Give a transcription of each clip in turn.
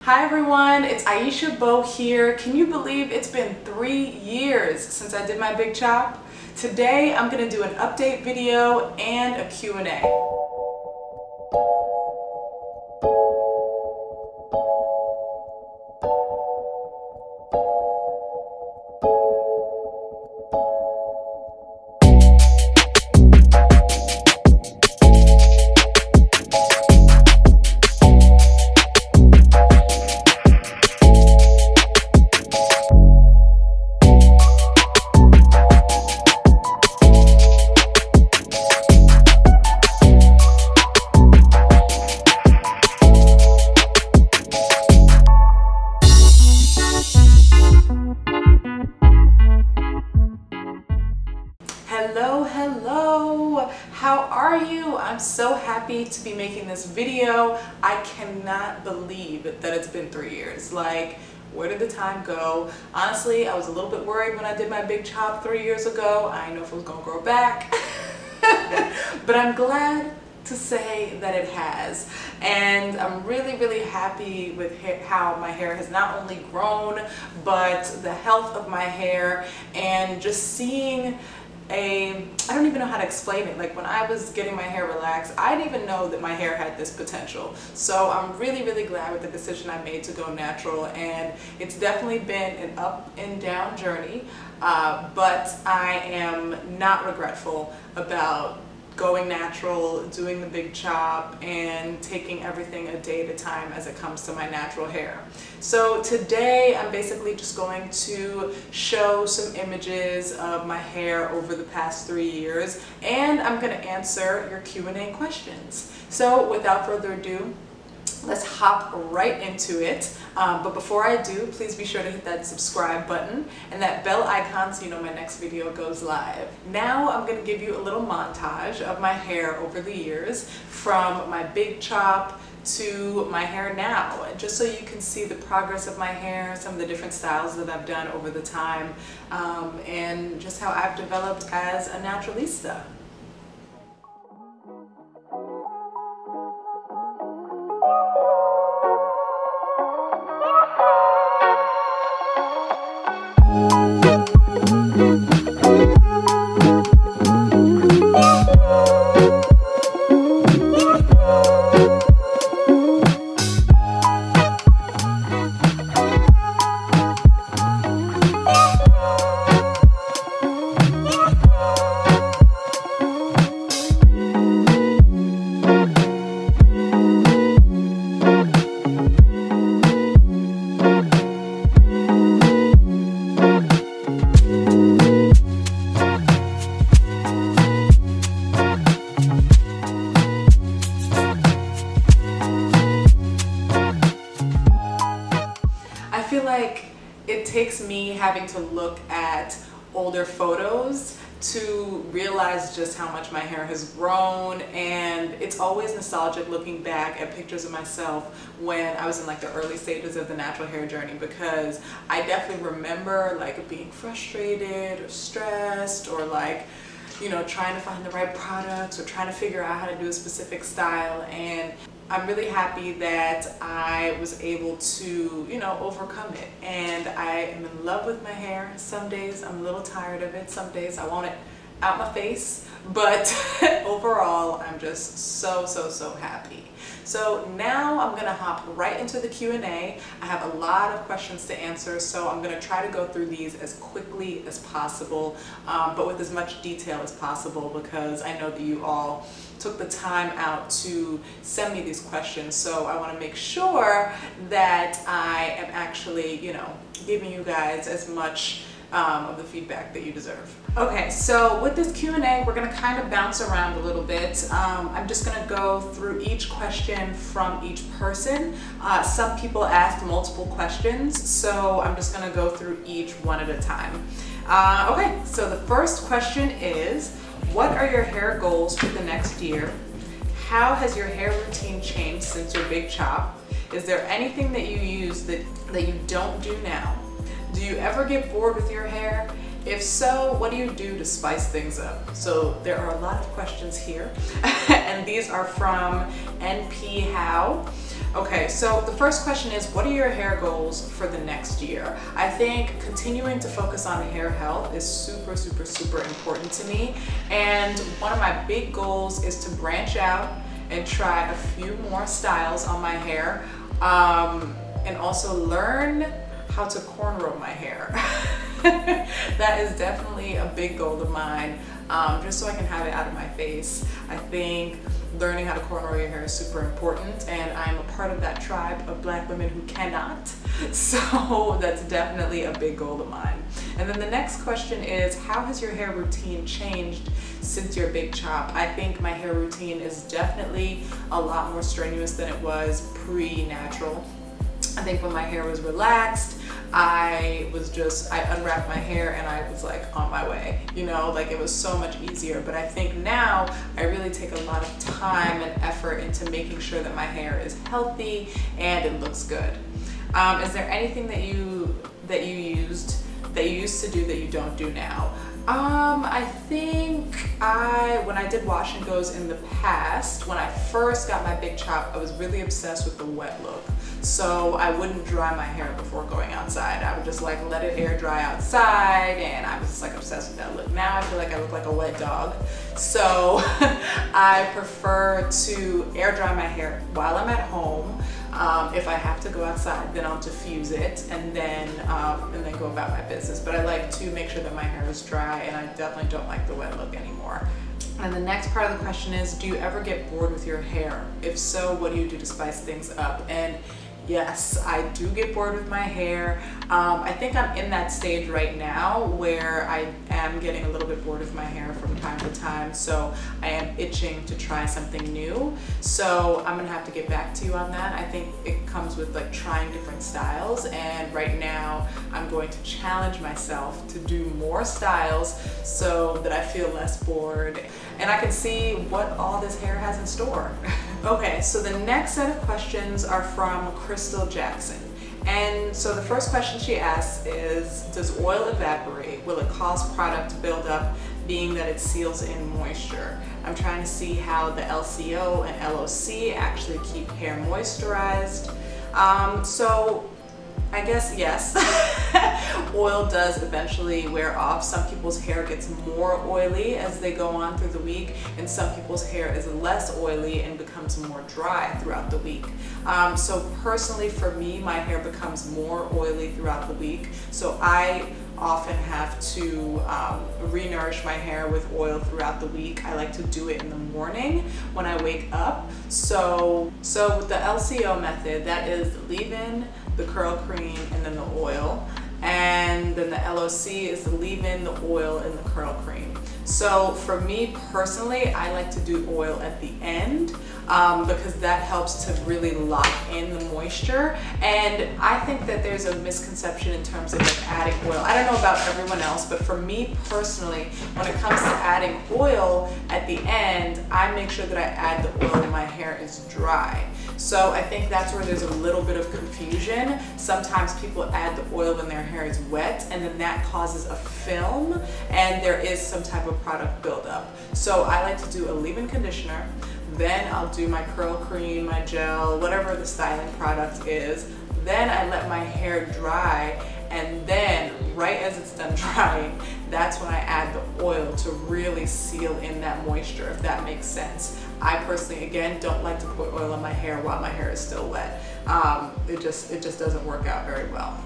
Hi everyone, it's Aisha Beau here. Can you believe it's been 3 years since I did my big chop? Today I'm going to do an update video and a Q&A. Hello, how are you? I'm so happy to be making this video. I cannot believe that it's been 3 years. Like, where did the time go? Honestly, I was a little bit worried when I did my big chop 3 years ago. I didn't know if it was gonna grow back, but I'm glad to say that it has, and I'm really happy with how my hair has not only grown, but the health of my hair, and just seeing I don't even know how to explain it. Like, when I was getting my hair relaxed, I didn't even know that my hair had this potential. So I'm really glad with the decision I made to go natural, and it's definitely been an up and down journey, but I am not regretful about going natural, doing the big chop, and taking everything a day at a time as it comes to my natural hair. So today I'm basically just going to show some images of my hair over the past 3 years, and I'm going to answer your Q&A questions. So without further ado, let's hop right into it. But before I do, please be sure to hit that subscribe button and that bell icon so you know my next video goes live. Now I'm going to give you a little montage of my hair over the years, from my big chop to my hair now, just so you can see the progress of my hair, some of the different styles that I've done over the time, and just how I've developed as a naturalista. Like, it takes me having to look at older photos to realize just how much my hair has grown, and it's always nostalgic looking back at pictures of myself when I was in like the early stages of the natural hair journey, because I definitely remember like being frustrated or stressed, or like, you know, trying to find the right products or trying to figure out how to do a specific style. And I'm really happy that I was able to, you know, overcome it. And I am in love with my hair. Some days I'm a little tired of it. Some days I want it out my face. But overall, I'm just so happy. So now I'm going to hop right into the Q&A. I have a lot of questions to answer, so I'm going to try to go through these as quickly as possible, but with as much detail as possible, because I know that you all took the time out to send me these questions. So I want to make sure that I am actually, you know, giving you guys as much of the feedback that you deserve. Okay, so with this Q&A, we're going to kind of bounce around a little bit. I'm just going to go through each question from each person. Some people asked multiple questions, so I'm just going to go through each one at a time. Okay, so the first question is, what are your hair goals for the next year? How has your hair routine changed since your big chop? Is there anything that you use that you don't do now? Do you ever get bored with your hair? If so, what do you do to spice things up? So there are a lot of questions here, and these are from NP How. Okay, so the first question is, what are your hair goals for the next year? I think continuing to focus on hair health is super, super, super important to me. And one of my big goals is to branch out and try a few more styles on my hair, and also learn how to cornrow my hair. That is definitely a big goal of mine, just so I can have it out of my face. I think learning how to cornrow your hair is super important, and I'm a part of that tribe of Black women who cannot. So that's definitely a big goal of mine. And then the next question is, how has your hair routine changed since your big chop? I think my hair routine is definitely a lot more strenuous than it was pre-natural. I think when my hair was relaxed, I unwrapped my hair and I was like on my way, you know, like it was so much easier. But I think now I really take a lot of time and effort into making sure that my hair is healthy and it looks good. Is there anything that you used to do that you don't do now? I think when I did wash and goes in the past, when I first got my big chop, I was really obsessed with the wet look. So I wouldn't dry my hair before going outside. I would just like let it air dry outside, and I was just like obsessed with that look. Now I feel like I look like a wet dog. So I prefer to air dry my hair while I'm at home. If I have to go outside, then I'll diffuse it and then go about my business. But I like to make sure that my hair is dry, and I definitely don't like the wet look anymore. And the next part of the question is, do you ever get bored with your hair? If so, what do you do to spice things up? And yes, I do get bored with my hair. I think I'm in that stage right now where I am getting a little bit bored with my hair from time to time, so I am itching to try something new. So I'm gonna have to get back to you on that. I think it comes with like trying different styles, and right now I'm going to challenge myself to do more styles so that I feel less bored and I can see what all this hair has in store. Okay, so the next set of questions are from Crystal Jackson. And so the first question she asks is, does oil evaporate? Will it cause product to build up, being that it seals in moisture? I'm trying to see how the LCO and LOC actually keep hair moisturized. So I guess yes, oil does eventually wear off. Some people's hair gets more oily as they go on through the week, and some people's hair is less oily and becomes more dry throughout the week. So personally for me, my hair becomes more oily throughout the week, so I often have to re-nourish my hair with oil throughout the week. I like to do it in the morning when I wake up. So with the LCO method, that is the leave-in, the curl cream, and then the oil. And then the LOC is the leave-in, the oil, and the curl cream. So for me personally, I like to do oil at the end because that helps to really lock in the moisture. And I think that there's a misconception in terms of like adding oil. I don't know about everyone else, but for me personally, when it comes to adding oil at the end, I make sure that I add the oil when my hair is dry. So I think that's where there's a little bit of confusion. Sometimes people add the oil when their hair is wet, and then that causes a film, and there is some type of product buildup. So I like to do a leave-in conditioner, then I'll do my curl cream, my gel, whatever the styling product is. Then I let my hair dry, and then right as it's done drying, that's when I add the oil to really seal in that moisture, if that makes sense. I personally, again, don't like to put oil on my hair while my hair is still wet. It just doesn't work out very well.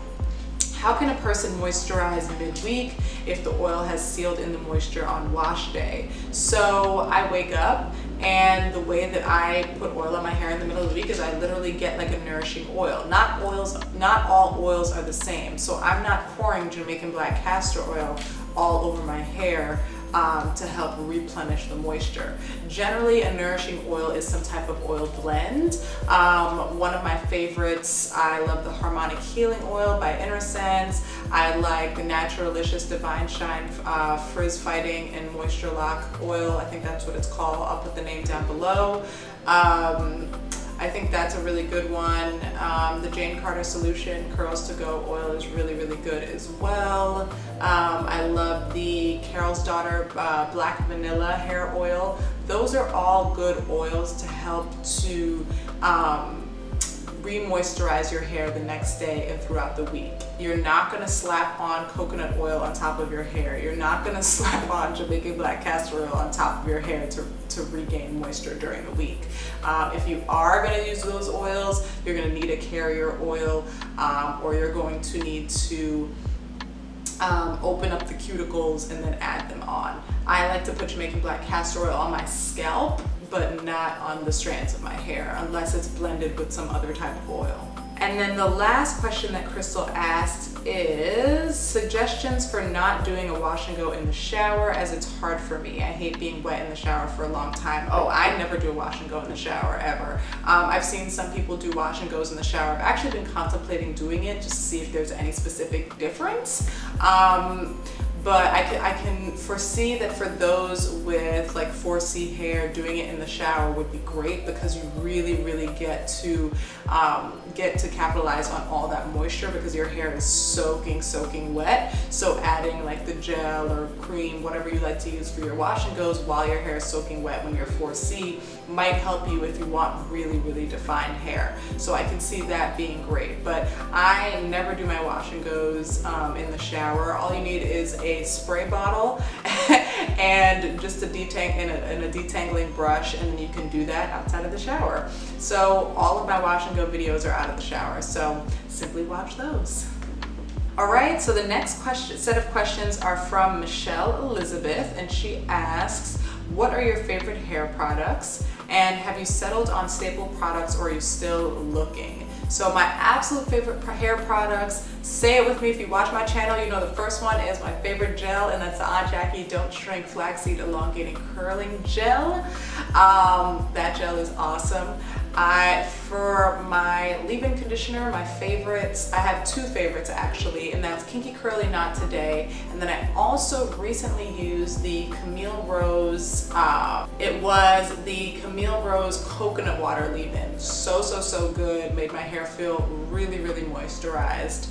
How can a person moisturize midweek if the oil has sealed in the moisture on wash day? So I wake up, and the way that I put oil on my hair in the middle of the week is I literally get like a nourishing oil. Not all oils are the same. So I'm not pouring Jamaican black castor oil all over my hair to help replenish the moisture. Generally, a nourishing oil is some type of oil blend. One of my favorites, I love the Harmonic Healing Oil by Innersense. I like the Naturalicious Divine Shine Frizz Fighting and Moisture Lock Oil. I think that's what it's called. I'll put the name down below. I think that's a really good one. The Jane Carter Solution Curls to Go oil is really, really good as well. I love the Carol's Daughter Black Vanilla Hair Oil. Those are all good oils to help to re-moisturize your hair the next day and throughout the week. You're not going to slap on coconut oil on top of your hair. You're not going to slap on Jamaican black castor oil on top of your hair to regain moisture during the week. If you are going to use those oils, you're going to need a carrier oil, or you're going to need to open up the cuticles and then add them on. I like to put Jamaican black castor oil on my scalp, but not on the strands of my hair unless it's blended with some other type of oil. And then the last question that Crystal asked is suggestions for not doing a wash and go in the shower, as it's hard for me. I hate being wet in the shower for a long time. Oh, I never do a wash and go in the shower ever. I've seen some people do wash and goes in the shower. I've actually been contemplating doing it just to see if there's any specific difference. But I can foresee that for those with like 4C hair, doing it in the shower would be great, because you really get to capitalize on all that moisture, because your hair is soaking wet. So adding like the gel or cream, whatever you like to use for your wash and goes while your hair is soaking wet when you're 4C might help you if you want really defined hair. So I can see that being great, but I never do my wash and goes in the shower. All you need is a spray bottle and just a detangling brush, and then you can do that outside of the shower. So all of my wash and go videos are out of the shower, so simply watch those. Alright, so the next set of questions are from Michelle Elizabeth, and she asks, what are your favorite hair products, and have you settled on staple products, or are you still looking? So my absolute favorite hair products, say it with me if you watch my channel, you know the first one is my favorite gel, and that's the Aunt Jackie Don't Shrink Flaxseed Elongating Curling Gel. That gel is awesome. For my leave-in conditioner, my favorites, I have two favorites actually, and that's Kinky Curly Knot Today, and then I also recently used the Camille Rose, it was the Camille Rose Coconut Water leave-in. So good, made my hair feel really moisturized.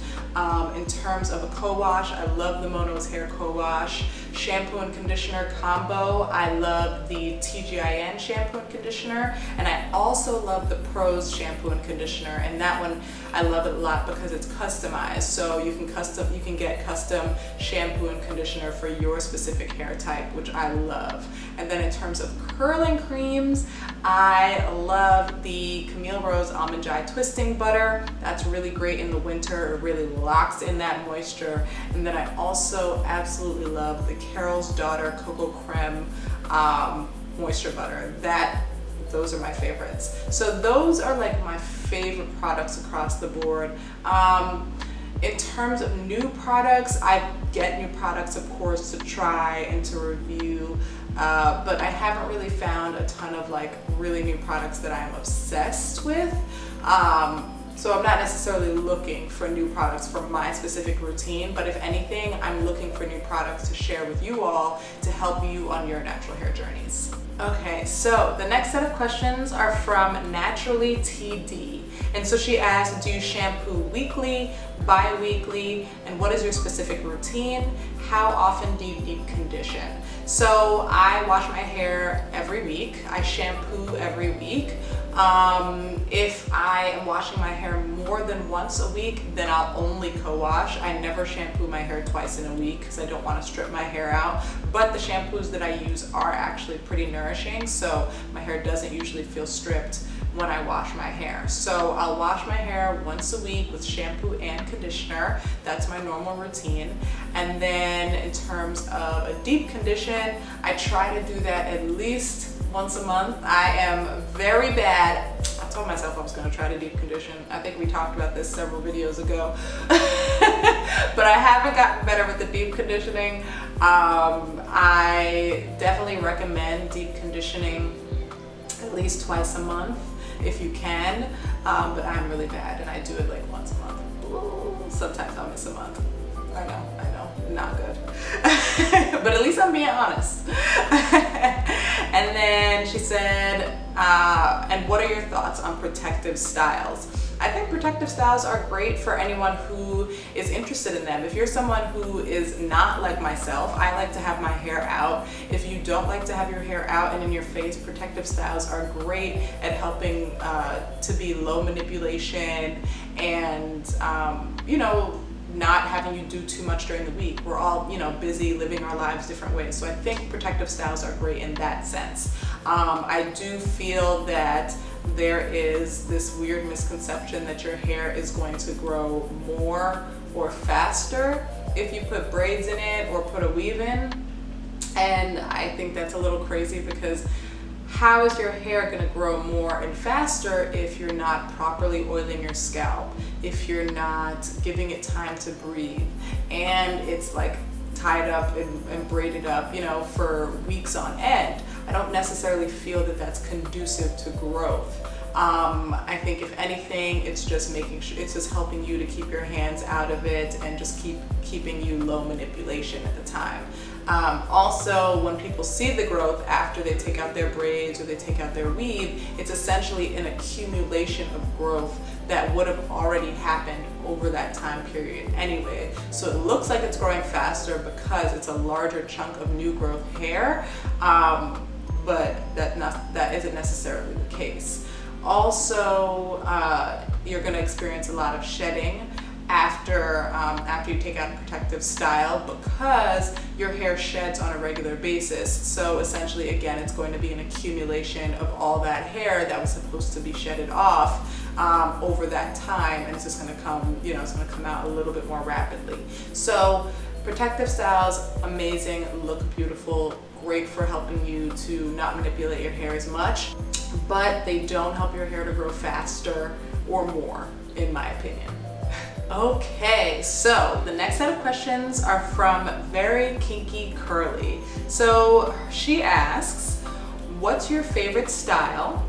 In terms of a co-wash, I love the Mono's Hair Co-Wash. Shampoo and conditioner combo, I love the TGIN shampoo and conditioner, and I also love the Pros shampoo and conditioner, and that one I love it a lot because it's customized, so you can get custom shampoo and conditioner for your specific hair type, which I love. And then in terms of curling creams, I love the Camille Rose Almond Joy Twisting Butter. That's really great in the winter. It really locks in that moisture. And then I also absolutely love the Carol's Daughter Cocoa Creme Moisture Butter. Those are my favorites. So those are like my favorite products across the board. In terms of new products, I get new products, of course, to try and to review, but I haven't really found a ton of like really new products that I'm obsessed with. So I'm not necessarily looking for new products for my specific routine, but if anything, I'm looking for new products to share with you all to help you on your natural hair journeys. Okay, so the next set of questions are from Naturally TD. And so she asked, do you shampoo weekly, bi-weekly, and what is your specific routine? How often do you deep condition? So I wash my hair every week. I shampoo every week. If I am washing my hair more than once a week, then I'll only co-wash. I never shampoo my hair twice in a week because I don't want to strip my hair out. But the shampoos that I use are actually pretty nourishing, so my hair doesn't usually feel stripped when I wash my hair. So I'll wash my hair once a week with shampoo and conditioner. That's my normal routine. And then in terms of a deep condition, I try to do that at least once a month. I am very bad. I told myself I was going to try to deep condition. I think we talked about this several videos ago. But I haven't gotten better with the deep conditioning. I definitely recommend deep conditioning at least twice a month if you can, but I'm really bad and I do it like once a month. Ooh, sometimes I'll miss a month. I know, not good. But at least I'm being honest. And then she said, and what are your thoughts on protective styles? I think protective styles are great for anyone who is interested in them. If you're someone who is not like myself, I like to have my hair out. If you don't like to have your hair out and in your face, protective styles are great at helping to be low manipulation and, you know, not having you do too much during the week. We're all, you know, busy living our lives different ways. So I think protective styles are great in that sense. I do feel that there is this weird misconception that your hair is going to grow more or faster if you put braids in it or put a weave in. And I think that's a little crazy, because how is your hair going to grow more and faster if you're not properly oiling your scalp, if you're not giving it time to breathe, and it's like tied up and braided up, you know, for weeks on end? I don't necessarily feel that that's conducive to growth. I think if anything, it's just making sure, it's just helping you to keep your hands out of it and just keeping you low manipulation at the time. Also, when people see the growth after they take out their braids or they take out their weave, it's essentially an accumulation of growth that would have already happened over that time period anyway. So it looks like it's growing faster because it's a larger chunk of new growth hair, but that isn't necessarily the case. Also, you're going to experience a lot of shedding after you take out a protective style, because your hair sheds on a regular basis. So essentially, again, it's going to be an accumulation of all that hair that was supposed to be shedded off over that time, and it's just going to come, you know, it's going to come out a little bit more rapidly. So protective styles, amazing, look beautiful, great for helping you to not manipulate your hair as much, but they don't help your hair to grow faster or more, in my opinion. Okay, so the next set of questions are from Very Kinky Curly. So she asks, what's your favorite style?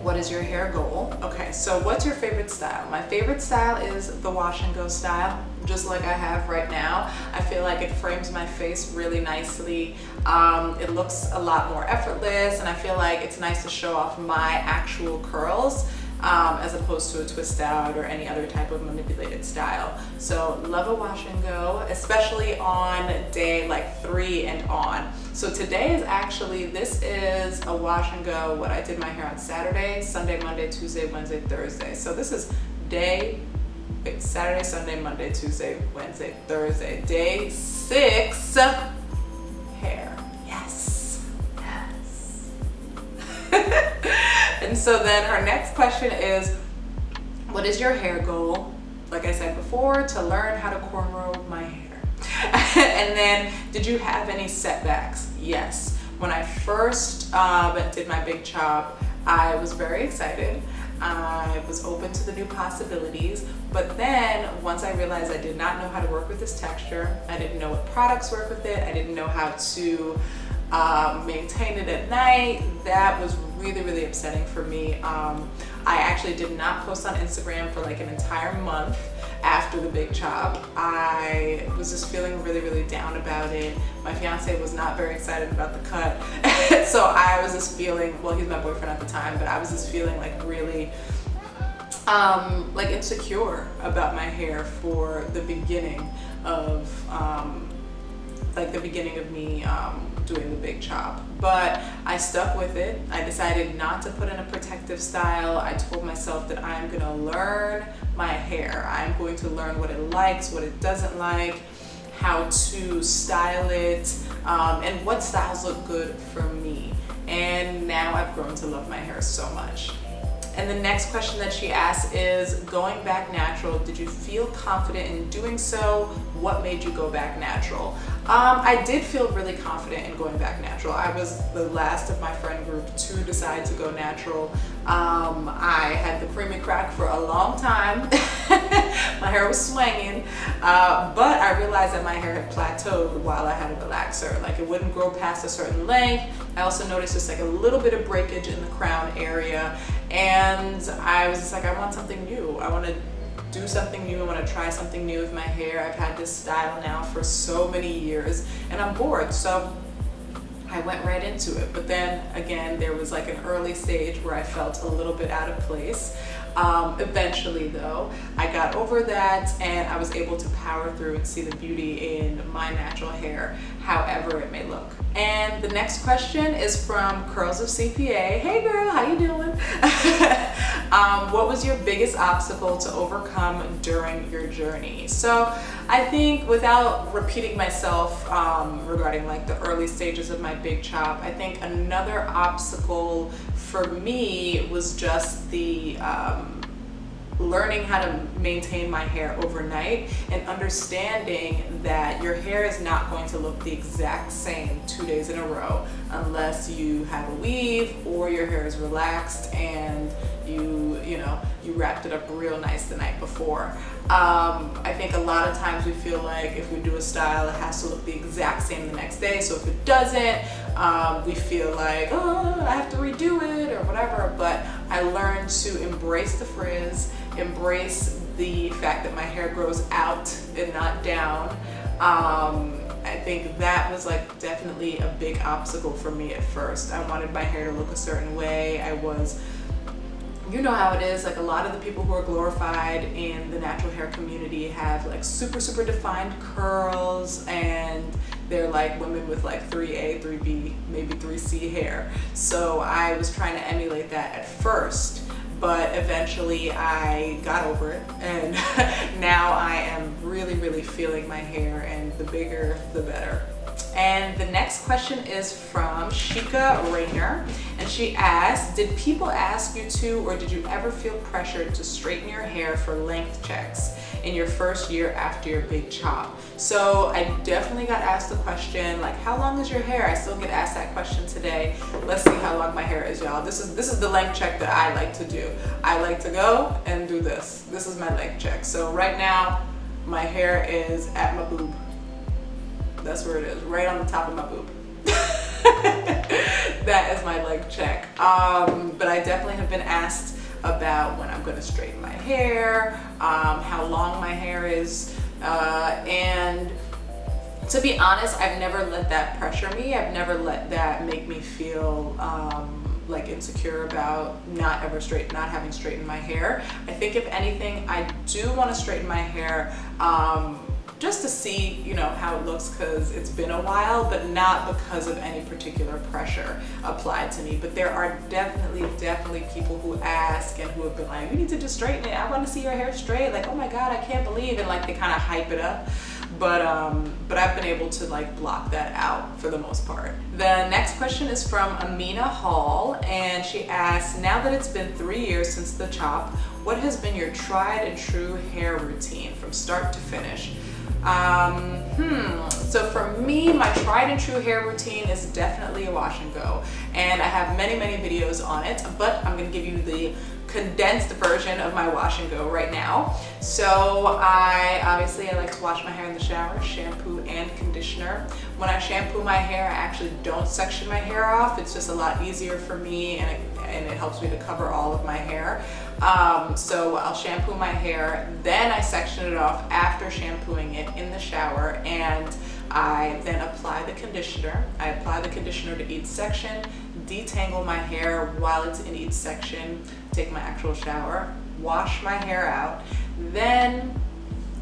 What is your hair goal? Okay, so what's your favorite style? My favorite style is the wash and go style, just like I have right now. I feel like it frames my face really nicely. It looks a lot more effortless, and I feel like it's nice to show off my actual curls, as opposed to a twist out or any other type of manipulated style. So love a wash and go, especially on day like 3 and on. So today is actually, this is a wash and go. What I did my hair on Saturday, Sunday, Monday, Tuesday, Wednesday, Thursday. So this is Saturday, Sunday, Monday, Tuesday, Wednesday, Thursday. Day 6 hair. Yes. Yes. And so then her next question is, what is your hair goal? Like I said before, to learn how to cornrow my hair. And then, did you have any setbacks? Yes. When I first did my big chop, I was very excited. I was open to the new possibilities, but then once I realized I did not know how to work with this texture, I didn't know what products work with it, I didn't know how to maintain it at night, that was really, really upsetting for me. I actually did not post on Instagram for like an entire month after the big chop. I was just feeling really, really down about it. My fiance was not very excited about the cut. So I was just feeling, well, he's my boyfriend at the time, but I was just feeling like really like insecure about my hair for the beginning of me doing the big chop. But I stuck with it. I decided not to put in a protective style. I told myself that I'm gonna learn my hair. I'm going to learn what it likes, what it doesn't like, how to style it, and what styles look good for me. And now I've grown to love my hair so much. And the next question that she asks is, going back natural, did you feel confident in doing so? What made you go back natural? I did feel really confident in going back natural. I was the last of my friend group to decide to go natural. I had the creamy crack for a long time. My hair was swinging, but I realized that my hair had plateaued while I had a relaxer. Like, it wouldn't grow past a certain length. I also noticed just like a little bit of breakage in the crown area, and I was just like, I want something new. I want to do something new. I want to try something new with my hair. I've had this style now for so many years and I'm bored, so I went right into it. But then again, there was like an early stage where I felt a little bit out of place. Eventually though, I got over that and I was able to power through and see the beauty in my natural hair, however it may look. And the next question is from Curls of CPA. Hey girl, how you doing? What was your biggest obstacle to overcome during your journey? So I think, without repeating myself regarding like the early stages of my big chop, I think another obstacle for me was just the learning how to maintain my hair overnight and understanding that your hair is not going to look the exact same 2 days in a row unless you have a weave or your hair is relaxed and you wrapped it up real nice the night before. I think a lot of times we feel like if we do a style, it has to look the exact same the next day. So if it doesn't, we feel like, oh, I have to redo it or whatever. But I learned to embrace the frizz, embrace the fact that my hair grows out and not down. I think that was like definitely a big obstacle for me at first. I wanted my hair to look a certain way. You know how it is, like a lot of the people who are glorified in the natural hair community have like super defined curls, and they're like women with like 3A, 3B, maybe 3C hair. So I was trying to emulate that at first, but eventually I got over it, and now I am really feeling my hair, and the bigger the better. And the next question is from Shika Rayner, and she asks, did people ask you to, or did you ever feel pressured to straighten your hair for length checks in your first year after your big chop? So I definitely got asked the question, like, how long is your hair? I still get asked that question today. Let's see how long my hair is, y'all. This is the length check that I like to do. I like to go and do this. This is my length check. So right now, my hair is at my boob. That's where it is, right on the top of my boob. That is my leg check. But I definitely have been asked about when I'm going to straighten my hair, how long my hair is, and to be honest, I've never let that pressure me. I've never let that make me feel like insecure about not having straightened my hair. I think if anything, I do want to straighten my hair just to see, how it looks, because it's been a while, but not because of any particular pressure applied to me. But there are definitely people who ask and who have been like, you need to just straighten it. I want to see your hair straight. Like, oh my God, I can't believe. And like, they kind of hype it up. But I've been able to like block that out for the most part. The next question is from Amina Hall, and she asks, now that it's been 3 years since the chop, what has been your tried and true hair routine from start to finish? So for me, my tried and true hair routine is definitely a wash and go, and I have many videos on it, but I'm gonna give you the condensed version of my wash and go right now. So I like to wash my hair in the shower, shampoo and conditioner. When I shampoo my hair, I actually don't section my hair off. It's just a lot easier for me, and it helps me to cover all of my hair. So I'll shampoo my hair, then I section it off after shampooing it in the shower, and I then apply the conditioner. I apply the conditioner to each section, detangle my hair while it's in each section, take my actual shower, wash my hair out, then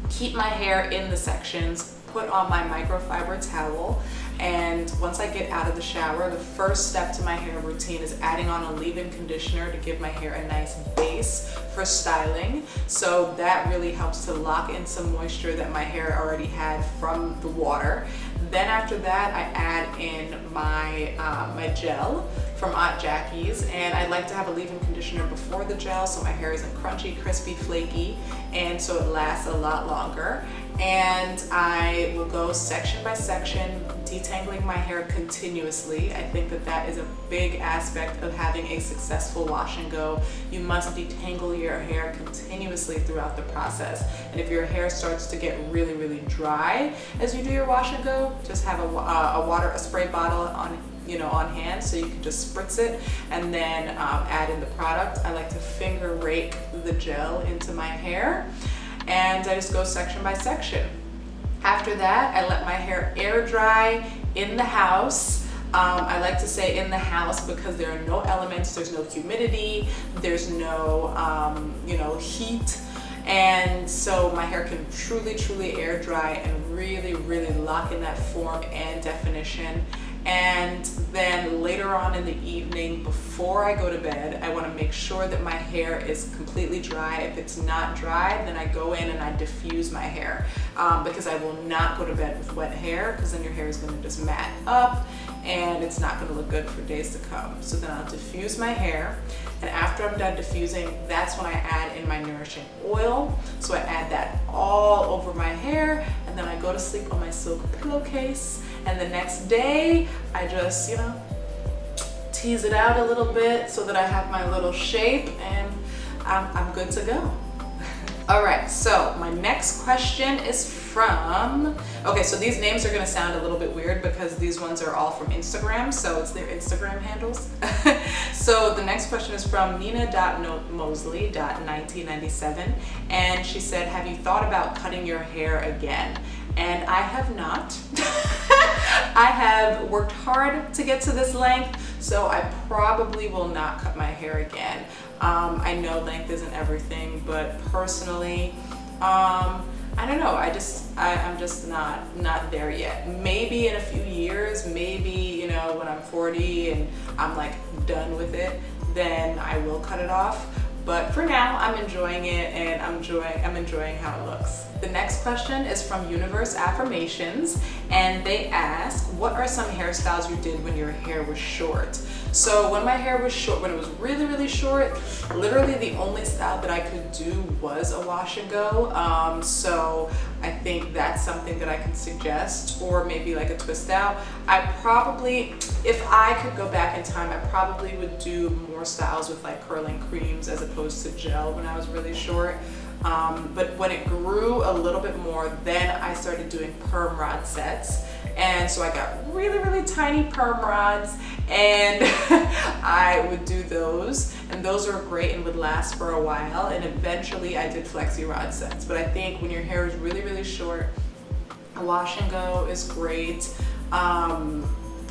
keep my hair in the sections, put on my microfiber towel, and once I get out of the shower, the first step to my hair routine is adding on a leave-in conditioner to give my hair a nice base for styling. So that really helps to lock in some moisture that my hair already had from the water. Then after that, I add in my my gel from Aunt Jackie's, and I like to have a leave-in conditioner before the gel so my hair isn't crunchy, crispy, flaky, and so it lasts a lot longer. And I will go section by section, detangling my hair continuously. I think that is a big aspect of having a successful wash and go. You must detangle your hair continuously throughout the process. And if your hair starts to get really dry as you do your wash and go, just have a spray bottle on hand, so you can just spritz it and then add in the product. I like to finger rake the gel into my hair, and I just go section by section. After that, I let my hair air dry in the house. I like to say in the house because there are no elements, there's no humidity, there's no, you know, heat. And so my hair can truly air dry and really lock in that form and definition. And then later on in the evening, before I go to bed, I want to make sure that my hair is completely dry. If it's not dry, then I go in and I diffuse my hair, because I will not go to bed with wet hair, because then your hair is going to just mat up and it's not going to look good for days to come. So then I'll diffuse my hair, and after I'm done diffusing, that's when I add in my Nourishing Oil. So I add that all over my hair, and then I go to sleep on my silk pillowcase. And the next day, I just, you know, tease it out a little bit so that I have my little shape, and I'm good to go. All right, so my next question is from, okay, so these names are gonna sound a little bit weird because these ones are all from Instagram, so it's their Instagram handles. So the next question is from Nina.Mosley.1997, and she said, have you thought about cutting your hair again? And I have not. I have worked hard to get to this length, so I probably will not cut my hair again. I know length isn't everything, but personally, I don't know. I'm just not there yet. Maybe in a few years, maybe, you know, when I'm 40 and I'm like done with it, then I will cut it off. But for now, I'm enjoying it, and I'm enjoying how it looks. The next question is from Universe Affirmations, and they ask, what are some hairstyles you did when your hair was short? So when my hair was short, when it was really short, literally the only style that I could do was a wash and go. So I think that's something that I can suggest, or maybe like a twist out. I probably, if I could go back in time, I probably would do more styles with like curling creams as opposed to gel when I was really short. But when it grew a little bit more, then I started doing perm rod sets. And so I got really tiny perm rods, and I would do those, and those are great and would last for a while. And eventually I did flexi rod sets. But I think when your hair is really short, a wash and go is great.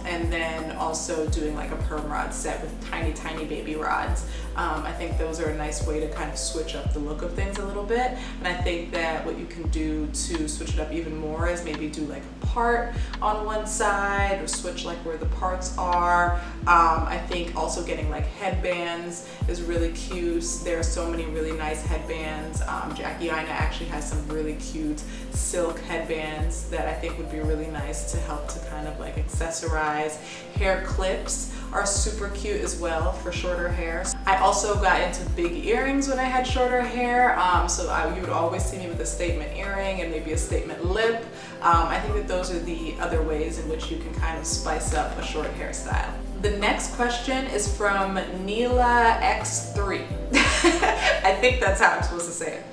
And then also doing like a perm rod set with tiny baby rods. I think those are a nice way to kind of switch up the look of things a little bit. And I think that what you can do to switch it up even more is maybe do like a part on one side, or switch like where the parts are. I think also getting like headbands is really cute. There are so many really nice headbands. Jackie Aina actually has some really cute silk headbands that I think would be really nice to help to kind of like accessorize. Hair clips are super cute as well for shorter hair. I also got into big earrings when I had shorter hair, so you would always see me with a statement earring and maybe a statement lip. I think that those are the other ways in which you can kind of spice up a short hairstyle. The next question is from Neela X3. I think that's how I'm supposed to say it.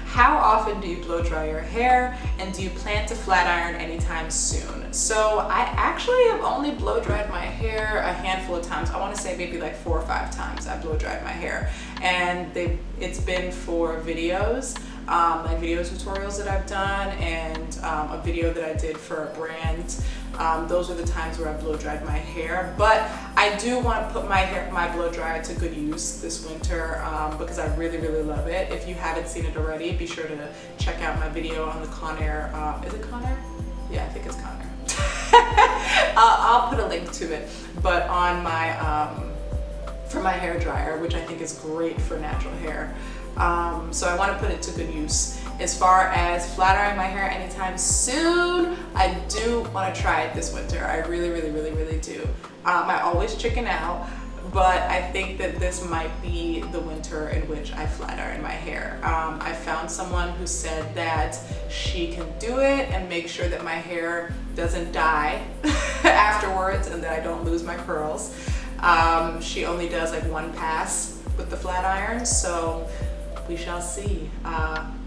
How often do you blow dry your hair, and do you plan to flat iron anytime soon? So I actually have only blow dried my hair a handful of times. I want to say maybe like 4 or 5 times I blow dried my hair, and it's been for videos, like video tutorials that I've done, and a video that I did for a brand. Those are the times where I blow dried my hair, but I do want to put my blow dryer to good use this winter, because I really love it. If you haven't seen it already, be sure to check out my video on the Conair. Is it Conair? Yeah, I think it's Conair. I'll put a link to it, but on my for my hair dryer, which I think is great for natural hair. So I want to put it to good use. As far as flat ironing my hair anytime soon, I do want to try it this winter. I really do. I always chicken out, but I think that this might be the winter in which I flat iron my hair. I found someone who said that she can do it and make sure that my hair doesn't die afterwards and that I don't lose my curls. She only does like 1 pass with the flat iron, so we shall see.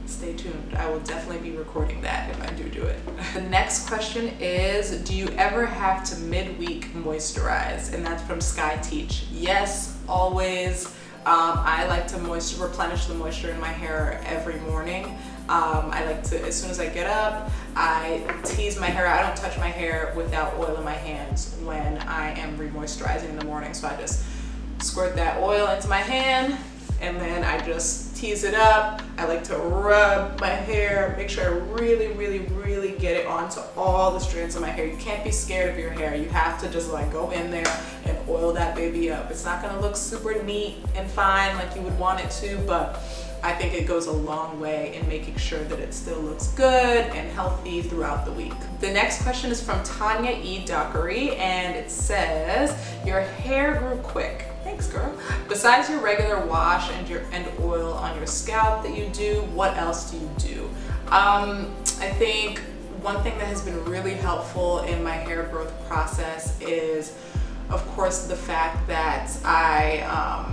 Stay tuned. I will definitely be recording that if I do it. The next question is, do you ever have to midweek moisturize? And that's from Sky Teach. Yes, always. I like to replenish the moisture in my hair every morning. I like to, as soon as I get up, I tease my hair. I don't touch my hair without oil in my hands when I am re-moisturizing in the morning. So I just squirt that oil into my hand and then I just tease it up. I like to rub my hair, make sure I really get it onto all the strands of my hair. You can't be scared of your hair. You have to just like go in there and oil that baby up. It's not gonna look super neat and fine like you would want it to, but I think it goes a long way in making sure that it still looks good and healthy throughout the week. The next question is from Tanya E. Dockery, and it says, your hair grew quick. Thanks, girl. Besides your regular wash and oil on your scalp that you do, what else do you do? I think one thing that has been really helpful in my hair growth process is, of course, the fact that I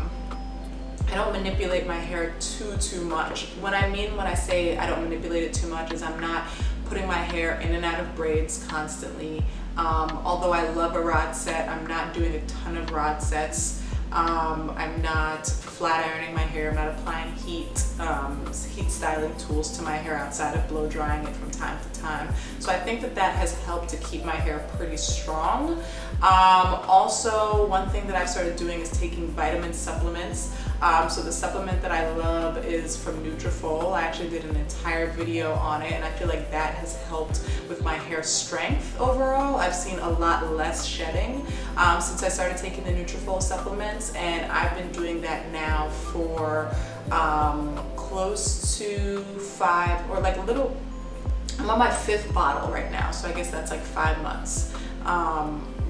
don't manipulate my hair too much. When I say I don't manipulate it too much is I'm not putting my hair in and out of braids constantly. Although I love a rod set, I'm not doing a ton of rod sets. I'm not flat ironing my hair. I'm not applying heat styling tools to my hair outside of blow drying it from time to time. So I think that that has helped to keep my hair pretty strong. Also, one thing that I've started doing is taking vitamin supplements. So the supplement that I love is from Nutrafol. I actually did an entire video on it, and I feel like that has helped with my hair strength overall. I've seen a lot less shedding since I started taking the Nutrafol supplements, and I've been doing that now for close to 5 or like a little, I'm on my 5th bottle right now, so I guess that's like 5 months.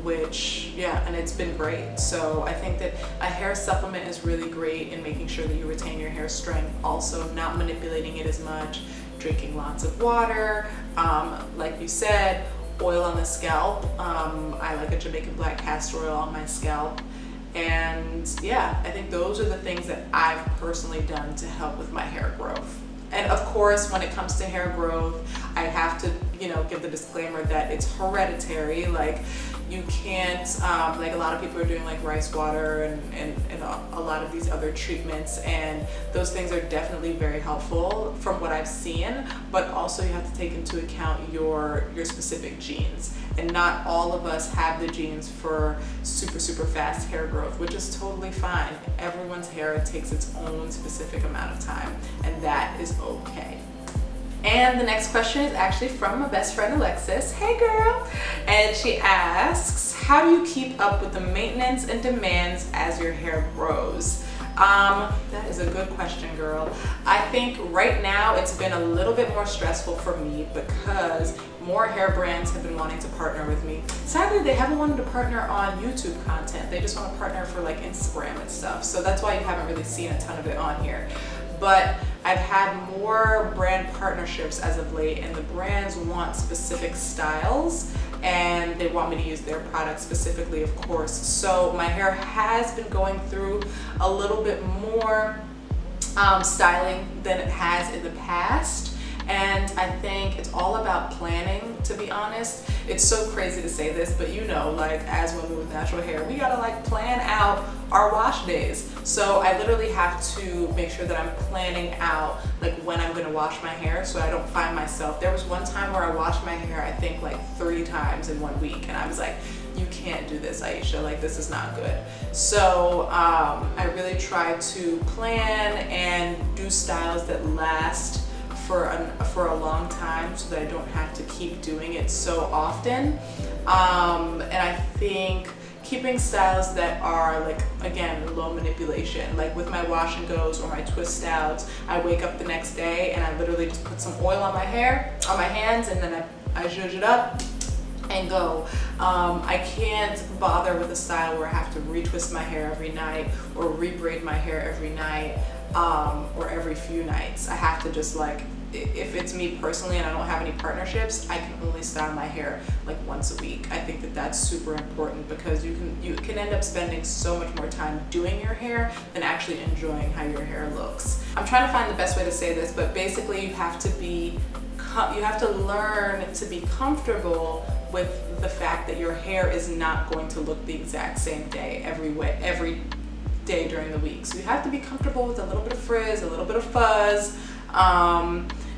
Which, yeah, and it's been great. So I think that a hair supplement is really great in making sure that you retain your hair strength. Also, not manipulating it as much, drinking lots of water, like you said, oil on the scalp. I like a Jamaican black castor oil on my scalp. And yeah, I think those are the things that I've personally done to help with my hair growth. And of course, when it comes to hair growth, I have to, give the disclaimer that it's hereditary. Like, you can't, like a lot of people are doing like rice water and a lot of these other treatments, and those things are definitely very helpful from what I've seen, but also you have to take into account your specific genes. And not all of us have the genes for super fast hair growth, which is totally fine. Everyone's hair takes its own specific amount of time, and that is okay. And the next question is actually from my best friend Alexis. Hey girl! And she asks, how do you keep up with the maintenance and demands as your hair grows? That is a good question, girl. I think right now it's been a little bit more stressful for me because more hair brands have been wanting to partner with me. Sadly, they haven't wanted to partner on YouTube content. They just want to partner for like Instagram and stuff. So that's why you haven't really seen a ton of it on here. But I've had more brand partnerships as of late, and the brands want specific styles and they want me to use their products specifically, of course. So my hair has been going through a little bit more styling than it has in the past. And I think it's all about planning, to be honest. It's so crazy to say this, but like as women with natural hair, we gotta like plan out our wash days. So I literally have to make sure that I'm planning out like when I'm gonna wash my hair, so I don't find myself. There was one time where I washed my hair, I think like 3 times in 1 week, and I was like, you can't do this, Aisha, like this is not good. So I really try to plan and do styles that last for a long time so that I don't have to keep doing it so often. And I think keeping styles that are like, again, low manipulation, like with my wash and goes or my twist outs, I wake up the next day and I literally just put some oil on my hair, on my hands, and then I zhuzh it up and go. I can't bother with a style where I have to retwist my hair every night or rebraid my hair every night or every few nights. I have to just like, if it's me personally and I don't have any partnerships, I can only style my hair like once a week. I think that that's super important because you can end up spending so much more time doing your hair than actually enjoying how your hair looks. I'm trying to find the best way to say this, but basically you have to learn to be comfortable with the fact that your hair is not going to look the exact same day every day during the week. So you have to be comfortable with a little bit of frizz, a little bit of fuzz,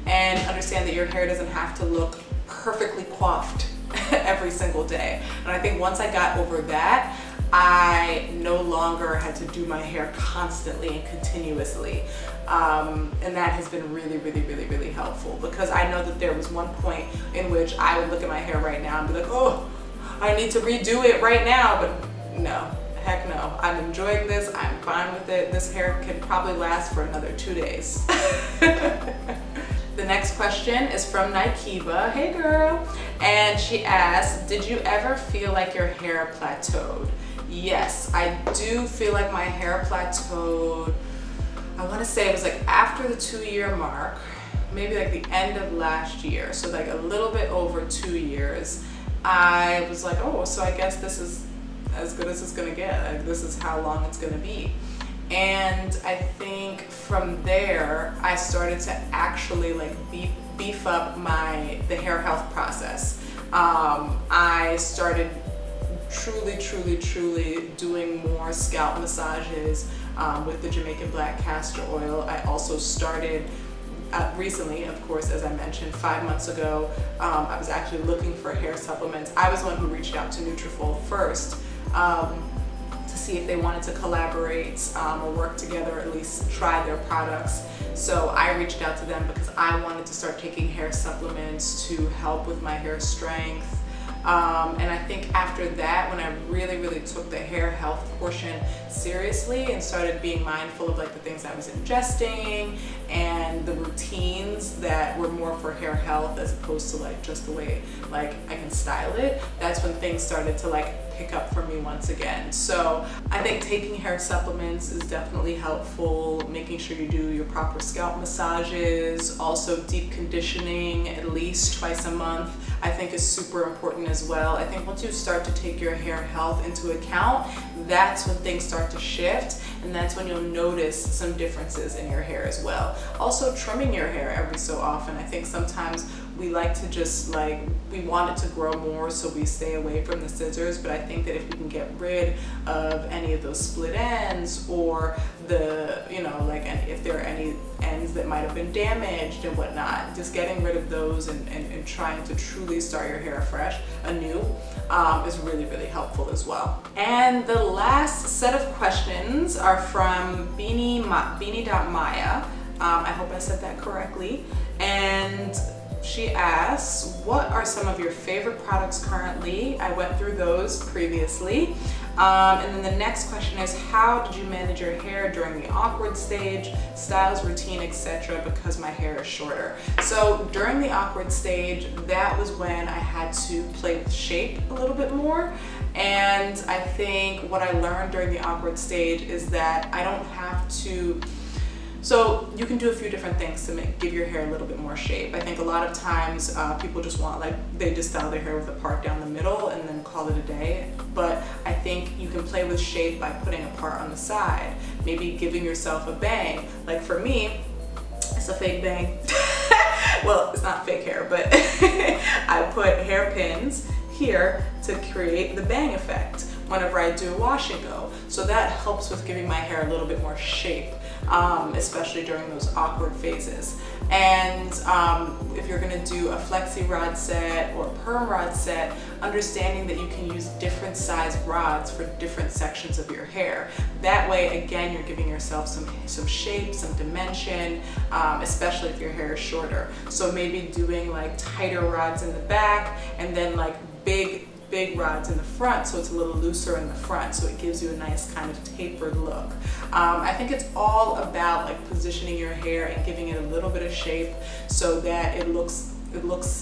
and understand that your hair doesn't have to look perfectly coiffed every single day. And I think once I got over that, I no longer had to do my hair constantly and continuously. And that has been really, really, really, really helpful, because I know that there was one point in which I would look at my hair right now and be like, oh, I need to redo it right now. But no, heck no. I'm enjoying this. I'm fine with it. This hair can probably last for another 2 days. The next question is from Nikiba. Hey girl. And she asks, did you ever feel like your hair plateaued? Yes, I do feel like my hair plateaued. I want to say it was like after the 2-year mark, maybe like the end of last year. So like a little bit over 2 years. I was like, oh, so I guess this is as good as it's gonna get. Like, this is how long it's gonna be. And I think from there, I started to actually like beef up the hair health process. I started truly doing more scalp massages with the Jamaican black castor oil. I also started recently, of course, as I mentioned, 5 months ago, I was actually looking for hair supplements. I was the one who reached out to Nutrafol first to see if they wanted to collaborate or work together, or at least try their products. So I reached out to them because I wanted to start taking hair supplements to help with my hair strength. And I think after that, when I really took the hair health portion seriously and started being mindful of like the things I was ingesting and the routines that were more for hair health as opposed to like just the way like I can style it, that's when things started to like pick up for me once again. So I think taking hair supplements is definitely helpful. Making sure you do your proper scalp massages, also deep conditioning at least twice a month, I think is super important as well. I think once you start to take your hair health into account, that's when things start to shift, and that's when you'll notice some differences in your hair as well. Also trimming your hair every so often. I think sometimes we like to just like, we want it to grow more, so we stay away from the scissors, but I think that if we can get rid of any of those split ends, or the, you know, like if there are any ends that might have been damaged and whatnot, just getting rid of those and trying to truly start your hair fresh, anew, is really helpful as well. And the last set of questions are from Beanie.Maya. I hope I said that correctly. And she asks, what are some of your favorite products currently? I went through those previously. And then the next question is, how did you manage your hair during the awkward stage, styles, routine, etc., because my hair is shorter? So during the awkward stage, that was when I had to play with shape a little bit more. And I think what I learned during the awkward stage is that I don't have to, so you can do a few different things to give your hair a little bit more shape. I think a lot of times people just want, like, they just style their hair with a part down the middle and then call it a day. But I think you can play with shape by putting a part on the side, maybe giving yourself a bang. Like for me, it's a fake bang. Well, it's not fake hair, but I put hairpins here to create the bang effect whenever I do a wash and go. So that helps with giving my hair a little bit more shape, especially during those awkward phases. And if you're gonna do a flexi rod set or a perm rod set, understanding that you can use different size rods for different sections of your hair. That way, again, you're giving yourself some shape, some dimension, especially if your hair is shorter. So maybe doing like tighter rods in the back and then like big rods in the front, so it's a little looser in the front, so it gives you a nice kind of tapered look. I think it's all about like positioning your hair and giving it a little bit of shape so that it looks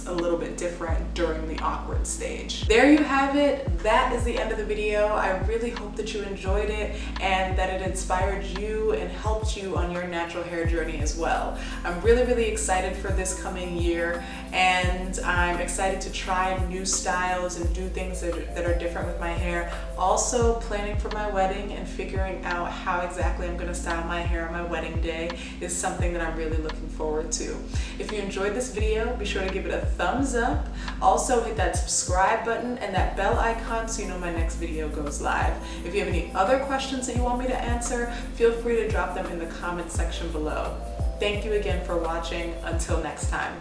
a little bit different during the awkward stage. There you have it. That is the end of the video. I really hope that you enjoyed it and that it inspired you and helped you on your natural hair journey as well. I'm really excited for this coming year, and I'm excited to try new styles and do things that are different with my hair. Also planning for my wedding and figuring out how exactly I'm going to style my hair on my wedding day is something that I'm really looking forward to. If you enjoyed this video, be sure to give it a thumbs up. Also hit that subscribe button and that bell icon so you know my next video goes live. If you have any other questions that you want me to answer, feel free to drop them in the comment section below. Thank you again for watching. Until next time.